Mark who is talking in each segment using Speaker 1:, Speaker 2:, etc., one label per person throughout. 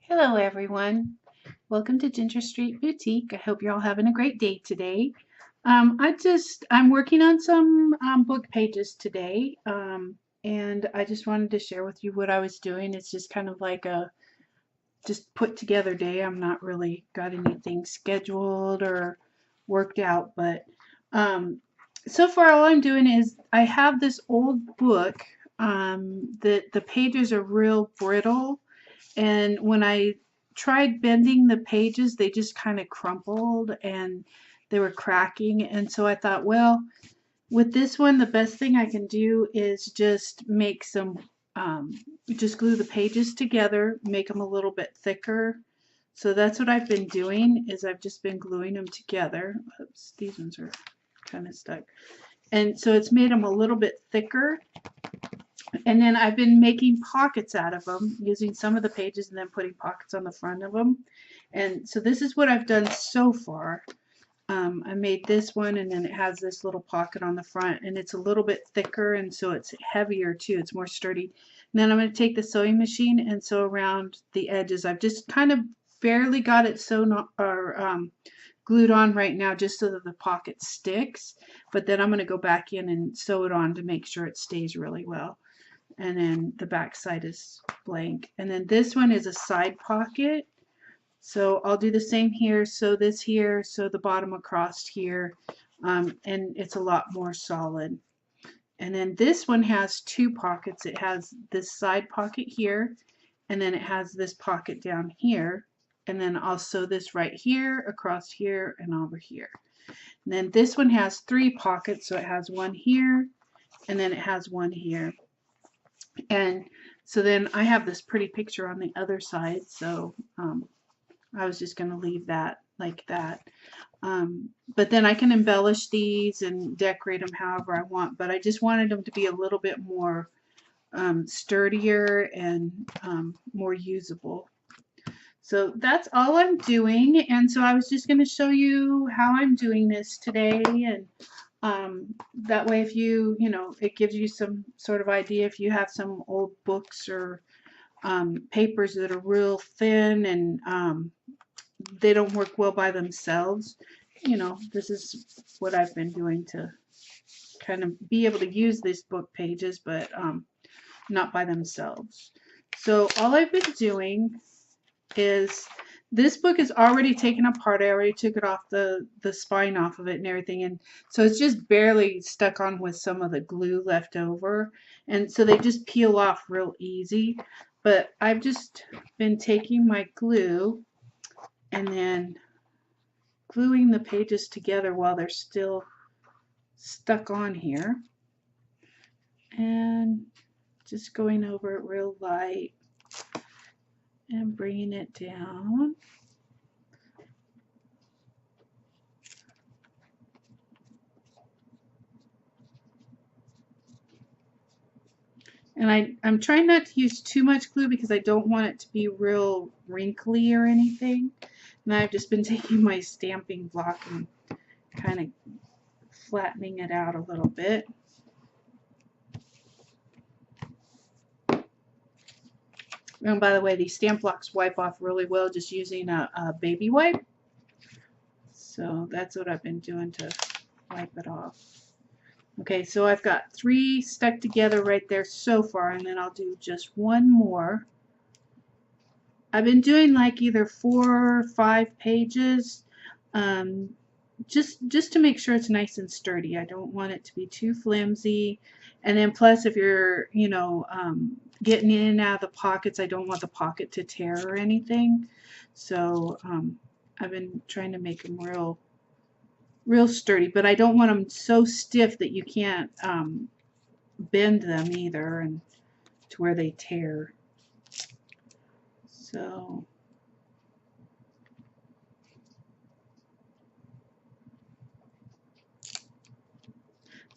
Speaker 1: Hello everyone. Welcome to Ginger Street Boutique. I hope you're all having a great day today. I'm working on some book pages today, and I just wanted to share with you what I was doing. It's just kind of like a just put together day. I'm not really got anything scheduled or worked out, but so far all I'm doing is I have this old book that the pages are real brittle, and when I tried bending the pages, they just kind of crumpled and they were cracking. And so I thought, well, with this one, the best thing I can do is just make some, just glue the pages together, make them a little bit thicker. So that's what I've been doing, is I've just been gluing them together. Oops, these ones are kind of stuck. And so it's made them a little bit thicker. And then I've been making pockets out of them, using some of the pages and then putting pockets on the front of them. And so this is what I've done so far. I made this one, and then it has this little pocket on the front, and it's a little bit thicker, and so it's heavier too. It's more sturdy. And then I'm going to take the sewing machine and sew around the edges. I've just kind of barely got it sewn or glued on right now, just so that the pocket sticks. But then I'm going to go back in and sew it on to make sure it stays really well. And then the back side is blank. And then this one is a side pocket. So I'll do the same here, sew this here, sew the bottom across here, and it's a lot more solid. And then this one has two pockets. It has this side pocket here, and then it has this pocket down here. And then I'll sew this right here, across here, and over here. And then this one has three pockets, so it has one here, and then it has one here. And so then I have this pretty picture on the other side, so I was just going to leave that like that. But then I can embellish these and decorate them however I want, but I just wanted them to be a little bit more sturdier and more usable. So that's all I'm doing, and so I was just going to show you how I'm doing this today, and that way if it gives you some sort of idea if you have some old books or papers that are real thin and they don't work well by themselves. This is what I've been doing to kind of be able to use these book pages, but not by themselves. So all I've been doing is, this book is already taken apart. I already took it off the spine off of it and everything, and so it's just barely stuck on with some of the glue left over, and so they just peel off real easy. But I've just been taking my glue and then gluing the pages together while they're still stuck on here, and just going over it real light and bringing it down. And I'm trying not to use too much glue because I don't want it to be real wrinkly or anything. And I've just been taking my stamping block and kind of flattening it out a little bit. And by the way, these stamp blocks wipe off really well just using a baby wipe. So that's what I've been doing to wipe it off. Okay, so I've got 3 stuck together right there so far, and then I'll do just one more. I've been doing like either 4 or 5 pages, just to make sure it's nice and sturdy. I don't want it to be too flimsy. And then plus, if you're getting in and out of the pockets, I don't want the pocket to tear or anything. So I've been trying to make them real sturdy, but I don't want them so stiff that you can't bend them either, and to where they tear. So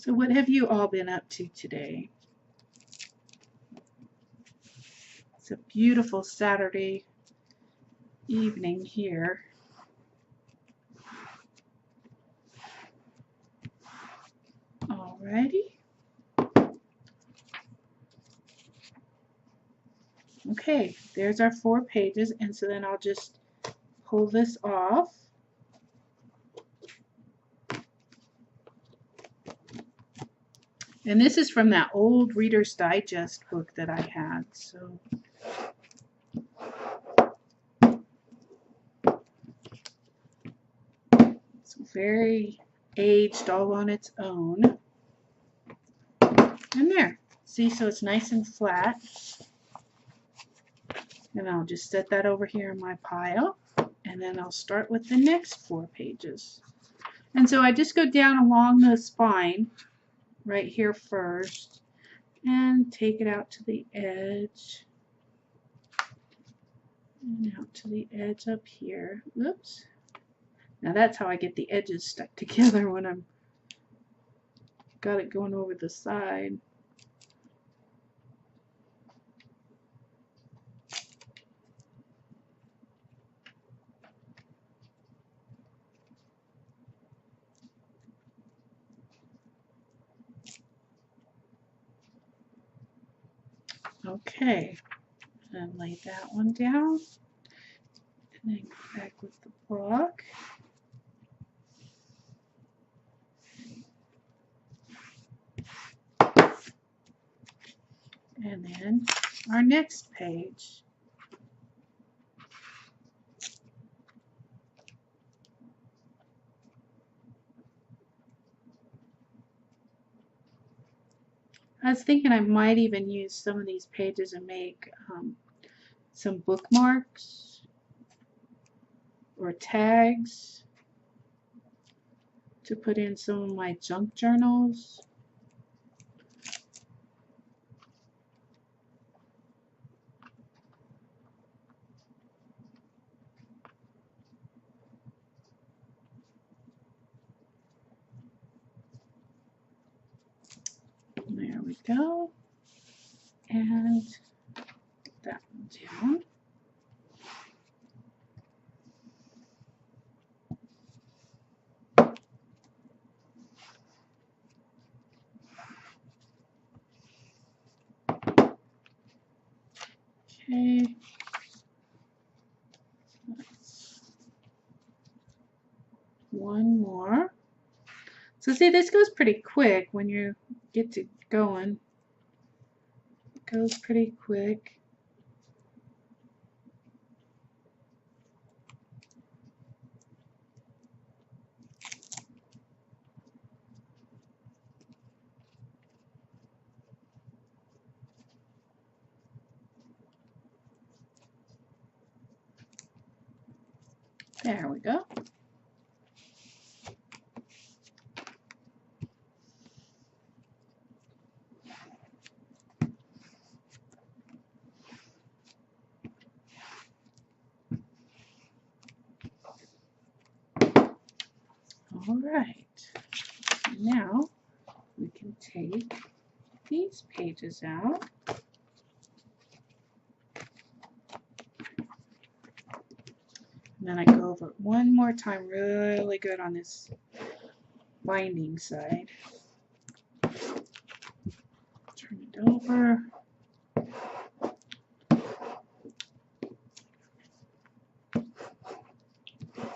Speaker 1: what have you all been up to today? It's a beautiful Saturday evening here. Alrighty. Okay, there's our 4 pages, and so then I'll just pull this off. And this is from that old Reader's Digest book that I had. So it's very aged all on its own. And there. See, so it's nice and flat. And I'll just set that over here in my pile. And then I'll start with the next 4 pages. And so I just go down along the spine right here first and take it out to the edge and out to the edge up here. Oops. Now that's how I get the edges stuck together when I'm got it going over the side. Okay, and lay that one down, and then go back with the block. And then our next page. I was thinking I might even use some of these pages and make some bookmarks or tags to put in some of my junk journals. There we go. And that one down. Okay. One more. So see, this goes pretty quick when you get to going. It goes pretty quick. There we go. All right. Now we can take these pages out. And then I go over it one more time really good on this binding side. Turn it over.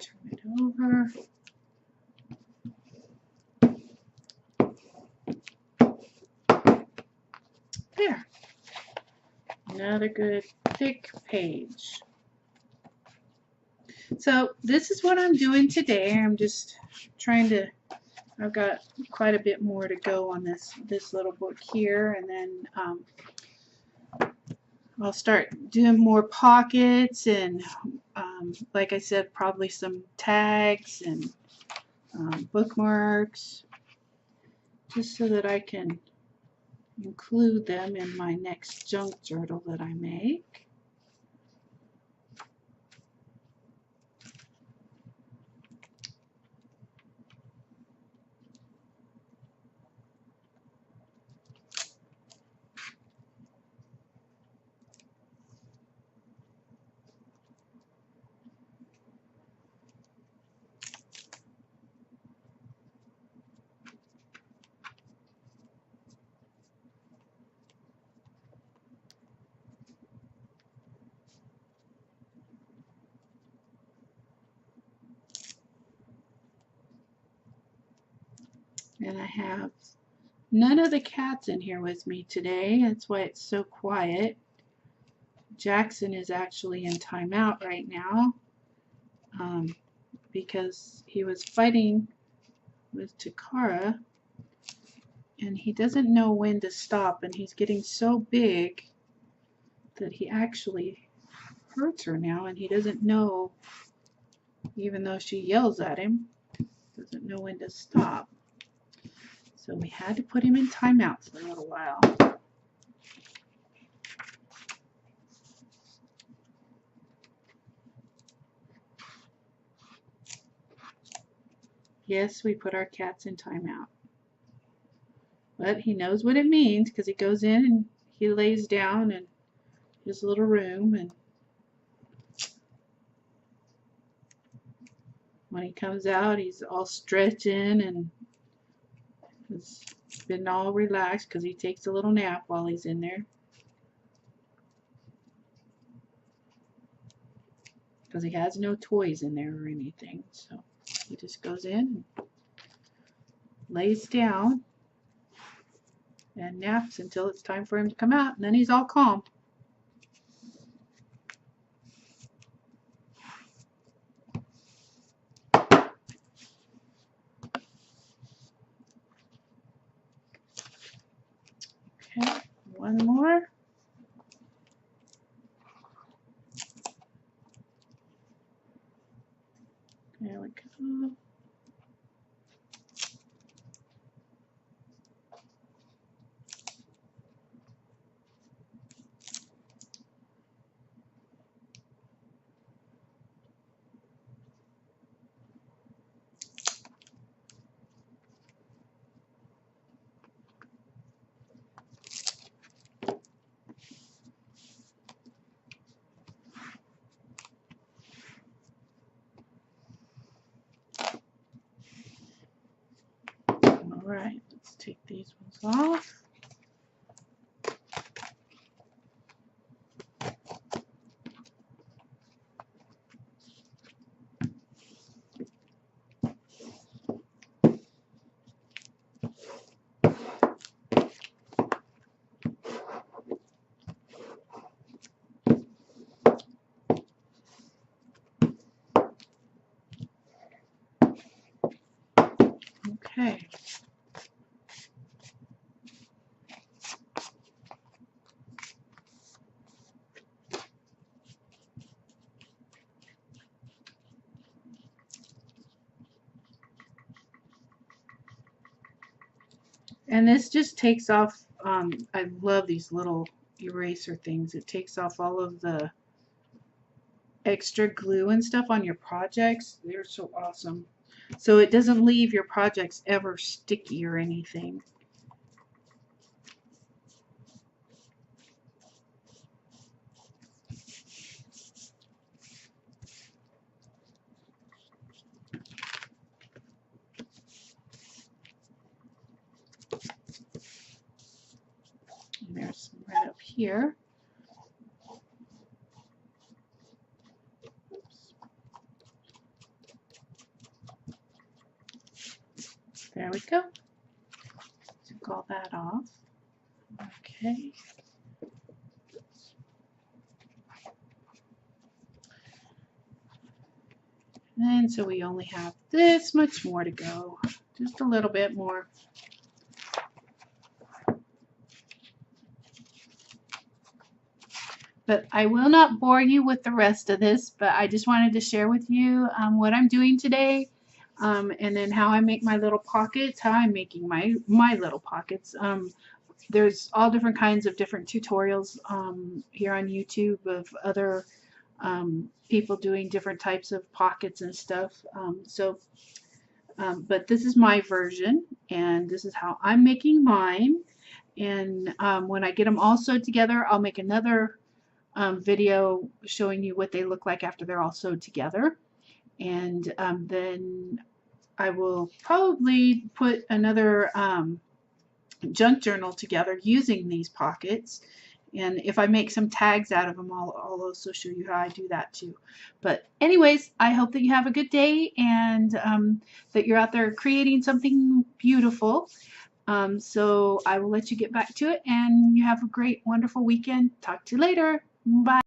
Speaker 1: Turn it over. There. Another good thick page. So this is what I'm doing today. I'm just trying to, I've got quite a bit more to go on this little book here, and then I'll start doing more pockets and like I said, probably some tags and bookmarks, just so that I can include them in my next junk journal that I make. And I have none of the cats in here with me today. That's why it's so quiet. Jackson is actually in timeout right now because he was fighting with Takara and he doesn't know when to stop, and he's getting so big that he actually hurts her now, and he doesn't know, even though she yells at him, doesn't know when to stop. So we had to put him in timeout for a little while. Yes, we put our cats in timeout. But he knows what it means because he goes in and he lays down in his little room, and when he comes out he's all stretching and he's been all relaxed because he takes a little nap while he's in there. Because he has no toys in there or anything. So he just goes in and lays down and naps until it's time for him to come out, and then he's all calm. Okay, one more. There we go. Alright, let's take these ones off. Okay. And this just takes off, I love these little eraser things. It takes off all of the extra glue and stuff on your projects. They're so awesome. So it doesn't leave your projects ever sticky or anything. And there's some right up here. There we go. Took all that off. Okay. And so we only have this much more to go. Just a little bit more. But I will not bore you with the rest of this, but I just wanted to share with you what I'm doing today, and then how I make my little pockets, how I'm making my little pockets. There's all different kinds of different tutorials here on YouTube of other people doing different types of pockets and stuff. But this is my version, and this is how I'm making mine. And when I get them all sewed together, I'll make another video showing you what they look like after they're all sewed together. And then I will probably put another junk journal together using these pockets, And if I make some tags out of them, I'll also show you how I do that too. But anyways, I hope that you have a good day and that you're out there creating something beautiful. So I will let you get back to it, and you have a great, wonderful weekend. Talk to you later. Bye.